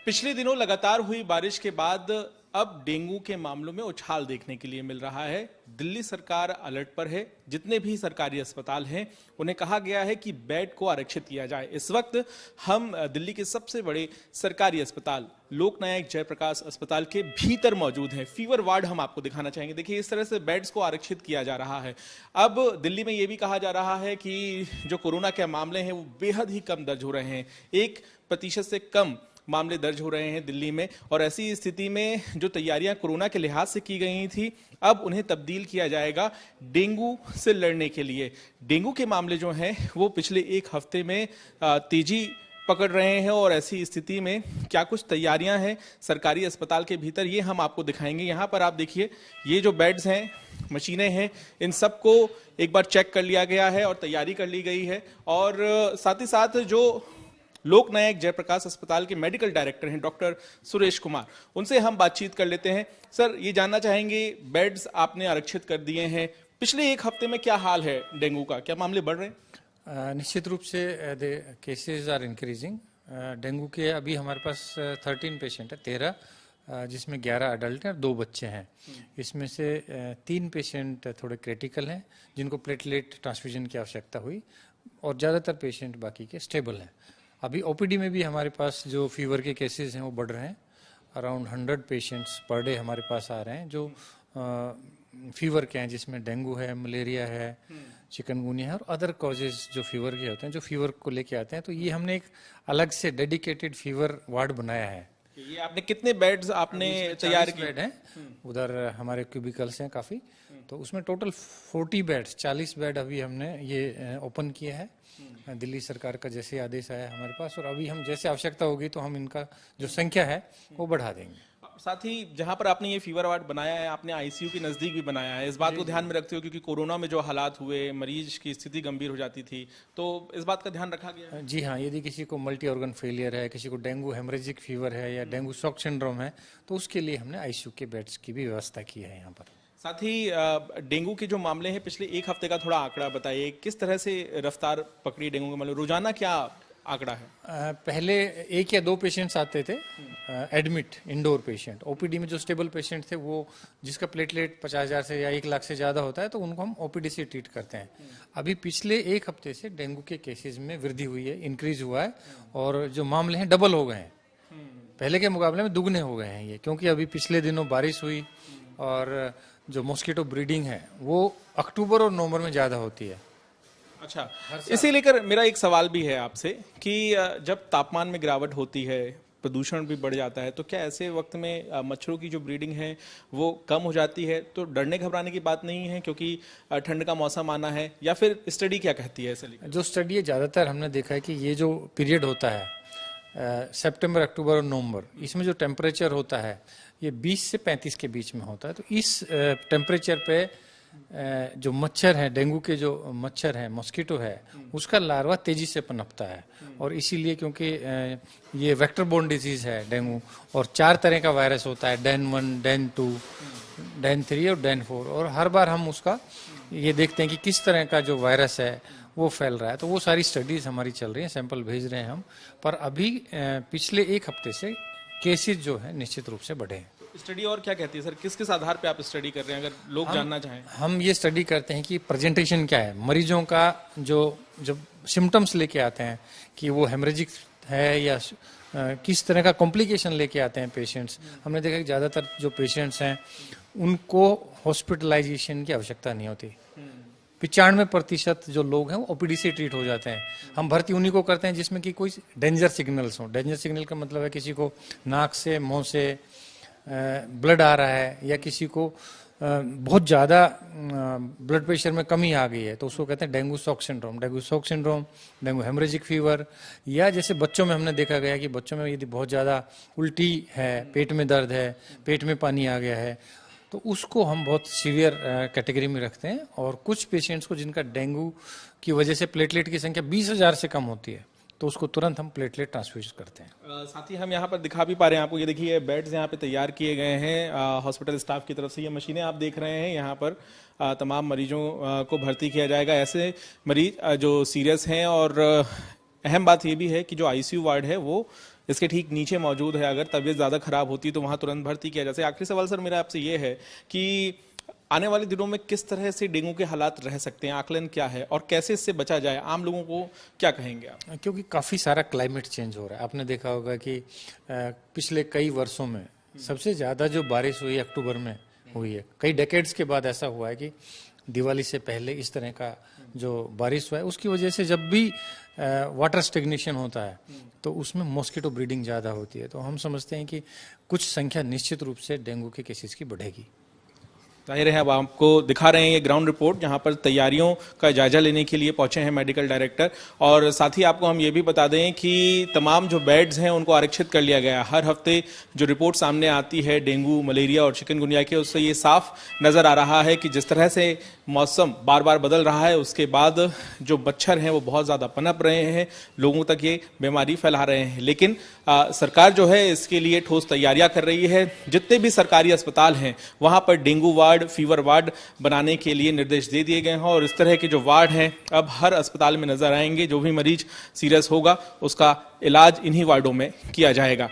पिछले दिनों लगातार हुई बारिश के बाद अब डेंगू के मामलों में उछाल देखने के लिए मिल रहा है। दिल्ली सरकार अलर्ट पर है। जितने भी सरकारी अस्पताल हैं उन्हें कहा गया है कि बेड को आरक्षित किया जाए। इस वक्त हम दिल्ली के सबसे बड़े सरकारी अस्पताल लोकनायक जयप्रकाश अस्पताल के भीतर मौजूद हैं। फीवर वार्ड हम आपको दिखाना चाहेंगे। देखिए, इस तरह से बेड्स को आरक्षित किया जा रहा है। अब दिल्ली में ये भी कहा जा रहा है कि जो कोरोना के मामले हैं वो बेहद ही कम दर्ज हो रहे हैं। 1% से कम मामले दर्ज हो रहे हैं दिल्ली में, और ऐसी स्थिति में जो तैयारियां कोरोना के लिहाज से की गई थी अब उन्हें तब्दील किया जाएगा डेंगू से लड़ने के लिए। डेंगू के मामले जो हैं वो पिछले एक हफ्ते में तेजी पकड़ रहे हैं, और ऐसी स्थिति में क्या कुछ तैयारियां हैं सरकारी अस्पताल के भीतर ये हम आपको दिखाएंगे। यहाँ पर आप देखिए, ये जो बेड्स हैं, मशीनें हैं, इन सबको एक बार चेक कर लिया गया है और तैयारी कर ली गई है। और साथ ही साथ जो लोकनायक जयप्रकाश अस्पताल के मेडिकल डायरेक्टर हैं डॉक्टर सुरेश कुमार, उनसे हम बातचीत कर लेते हैं। सर, ये जानना चाहेंगे, बेड्स आपने आरक्षित कर दिए हैं, पिछले एक हफ्ते में क्या हाल है डेंगू का, क्या मामले बढ़ रहे हैं? निश्चित रूप से केसेस आर इंक्रीजिंग। डेंगू के अभी हमारे पास 13 पेशेंट है, 13 जिसमें 11 अडल्ट हैं और 2 बच्चे हैं। इसमें से 3 पेशेंट थोड़े क्रिटिकल हैं जिनको प्लेटलेट ट्रांसफ्यूजन की आवश्यकता हुई, और ज़्यादातर पेशेंट बाकी के स्टेबल हैं। अभी ओपीडी में भी हमारे पास जो फीवर के केसेस हैं वो बढ़ रहे हैं। अराउंड 100 पेशेंट्स पर डे हमारे पास आ रहे हैं जो फीवर के हैं, जिसमें डेंगू है, मलेरिया है, चिकनगुनिया है और अदर कॉजेज जो फीवर के होते हैं, जो फीवर को लेके आते हैं। तो ये हमने एक अलग से डेडिकेटेड फीवर वार्ड बनाया है। ये आपने कितने बेड्स आपने तैयार किए? बेड हैं उधर, हमारे क्यूबिकल्स हैं काफ़ी, तो उसमें टोटल 40 बेड्स, 40 बेड अभी हमने ये ओपन किए हैं। दिल्ली सरकार का जैसे आदेश आया हमारे पास, और अभी हम जैसे आवश्यकता होगी तो हम इनका जो संख्या है वो बढ़ा देंगे। साथ ही जहां पर आपने ये फीवर वार्ड बनाया है, आपने आईसीयू के नजदीक भी बनाया है। इस बात को ध्यान में रखते हो क्योंकि कोरोना में जो हालात हुए, मरीज की स्थिति गंभीर हो जाती थी, तो इस बात का ध्यान रखा गया है? जी हाँ, यदि किसी को मल्टी ऑर्गन फेलियर है, किसी को डेंगू हेमरेजिक फीवर है या डेंगू शॉक सिंड्रोम है, तो उसके लिए हमने आईसीयू के बेड्स की भी व्यवस्था की है यहाँ पर। साथ ही डेंगू के जो मामले हैं, पिछले एक हफ्ते का थोड़ा आंकड़ा बताइए, किस तरह से रफ्तार पकड़ी डेंगू के मामले, रोजाना क्या आंकड़ा है? पहले 1 या 2 पेशेंट्स आते थे एडमिट, इंडोर पेशेंट। ओपीडी में जो स्टेबल पेशेंट थे, वो जिसका प्लेटलेट 50,000 से या 1 लाख से ज़्यादा होता है, तो उनको हम ओपीडी से ट्रीट करते हैं। अभी पिछले एक हफ्ते से डेंगू के केसेस में वृद्धि हुई है, इंक्रीज हुआ है, और जो मामले हैं डबल हो गए हैं, पहले के मुकाबले में दुगने हो गए हैं ये, क्योंकि अभी पिछले दिनों बारिश हुई, और जो मॉस्किटो ब्रीडिंग है वो अक्टूबर और नवंबर में ज़्यादा होती है। अच्छा, इसी लेकर मेरा एक सवाल भी है आपसे कि जब तापमान में गिरावट होती है, प्रदूषण भी बढ़ जाता है, तो क्या ऐसे वक्त में मच्छरों की जो ब्रीडिंग है वो कम हो जाती है? तो डरने घबराने की बात नहीं है क्योंकि ठंड का मौसम आना है, या फिर स्टडी क्या कहती है ऐसे लेकर? जो स्टडी है, ज़्यादातर हमने देखा है कि ये जो पीरियड होता है सितंबर, अक्टूबर और नवंबर, इसमें जो टेम्परेचर होता है ये 20 से 35 के बीच में होता है। तो इस टेम्परेचर पे जो मच्छर है, डेंगू के जो मच्छर है, मॉस्किटो है, उसका लार्वा तेजी से पनपता है। और इसीलिए, क्योंकि ये वेक्टर बोर्न डिजीज है डेंगू, और 4 तरह का वायरस होता है, डेन 1, डेन 2, डेन 3 और डेन 4, और हर बार हम उसका ये देखते हैं कि किस तरह का जो वायरस है वो फैल रहा है। तो वो सारी स्टडीज हमारी चल रही हैं, सैंपल भेज रहे हैं हम। पर अभी पिछले एक हफ्ते से केसेस जो है निश्चित रूप से बढ़े हैं। स्टडी और क्या कहती है सर, किस किस आधार पे आप स्टडी कर रहे हैं, अगर लोग जानना चाहें? हम ये स्टडी करते हैं कि प्रेजेंटेशन क्या है, मरीजों का जो जब सिम्टम्स लेके आते हैं कि वो हेमरेजिक है या किस तरह का कॉम्प्लिकेशन लेके आते हैं पेशेंट्स। हमने देखा कि ज़्यादातर जो पेशेंट्स हैं उनको हॉस्पिटलाइजेशन की आवश्यकता नहीं होती। 95% जो लोग हैं वो ओपीडी से ट्रीट हो जाते हैं। हम भर्ती उन्हीं को करते हैं जिसमें कि कोई डेंजर सिग्नल्स हो। डेंजर सिग्नल का मतलब है किसी को नाक से, मुंह से ब्लड आ रहा है, या किसी को बहुत ज़्यादा ब्लड प्रेशर में कमी आ गई है, तो उसको कहते हैं dengue shock syndrome. Dengue haemorrhagic fever, या जैसे बच्चों में हमने देखा गया कि बच्चों में यदि बहुत ज़्यादा उल्टी है, पेट में दर्द है, पेट में पानी आ गया है, तो उसको हम बहुत सीवियर कैटेगरी में रखते हैं। और कुछ पेशेंट्स को जिनका डेंगू की वजह से प्लेटलेट की संख्या 20,000 से कम होती है, तो उसको तुरंत हम प्लेटलेट ट्रांसफ्यूज करते हैं। साथ ही हम यहाँ पर दिखा भी पा रहे हैं आपको, ये देखिए बेड्स यहाँ पे तैयार किए गए हैं हॉस्पिटल स्टाफ की तरफ से। ये मशीनें आप देख रहे हैं, यहाँ पर तमाम मरीजों को भर्ती किया जाएगा। ऐसे मरीज जो सीरियस हैं, और अहम बात ये भी है कि जो आईसीयू वार्ड है वो इसके ठीक नीचे मौजूद है। अगर तबीयत ज़्यादा खराब होती तो वहाँ तुरंत भर्ती किया जाए। आखिरी सवाल सर मेरा आपसे ये है कि आने वाले दिनों में किस तरह से डेंगू के हालात रह सकते हैं, आकलन क्या है और कैसे इससे बचा जाए, आम लोगों को क्या कहेंगे आप? क्योंकि काफ़ी सारा क्लाइमेट चेंज हो रहा है। आपने देखा होगा कि पिछले कई वर्षों में सबसे ज़्यादा जो बारिश हुई अक्टूबर में हुई है। कई डेकेड्स के बाद ऐसा हुआ है कि दिवाली से पहले इस तरह का जो बारिश हुआ है, उसकी वजह से जब भी वाटर स्टेग्नेशन होता है तो उसमें मॉस्किटो ब्रीडिंग ज़्यादा होती है। तो हम समझते हैं कि कुछ संख्या निश्चित रूप से डेंगू के केसेस की बढ़ेगी। जाहिर है अब आपको दिखा रहे हैं ये ग्राउंड रिपोर्ट, जहां पर तैयारियों का जायजा लेने के लिए पहुंचे हैं मेडिकल डायरेक्टर। और साथ ही आपको हम ये भी बता दें कि तमाम जो बेड्स हैं उनको आरक्षित कर लिया गया है। हर हफ्ते जो रिपोर्ट सामने आती है डेंगू, मलेरिया और चिकनगुनिया की, उससे ये साफ नजर आ रहा है कि जिस तरह से मौसम बार बार बदल रहा है, उसके बाद जो मच्छर हैं वो बहुत ज़्यादा पनप रहे हैं, लोगों तक ये बीमारी फैला रहे हैं। लेकिन सरकार जो है इसके लिए ठोस तैयारियां कर रही है। जितने भी सरकारी अस्पताल हैं वहां पर डेंगू वार्ड, फीवर वार्ड बनाने के लिए निर्देश दे दिए गए हैं और इस तरह के जो वार्ड हैं अब हर अस्पताल में नजर आएंगे। जो भी मरीज सीरियस होगा उसका इलाज इन्हीं वार्डों में किया जाएगा।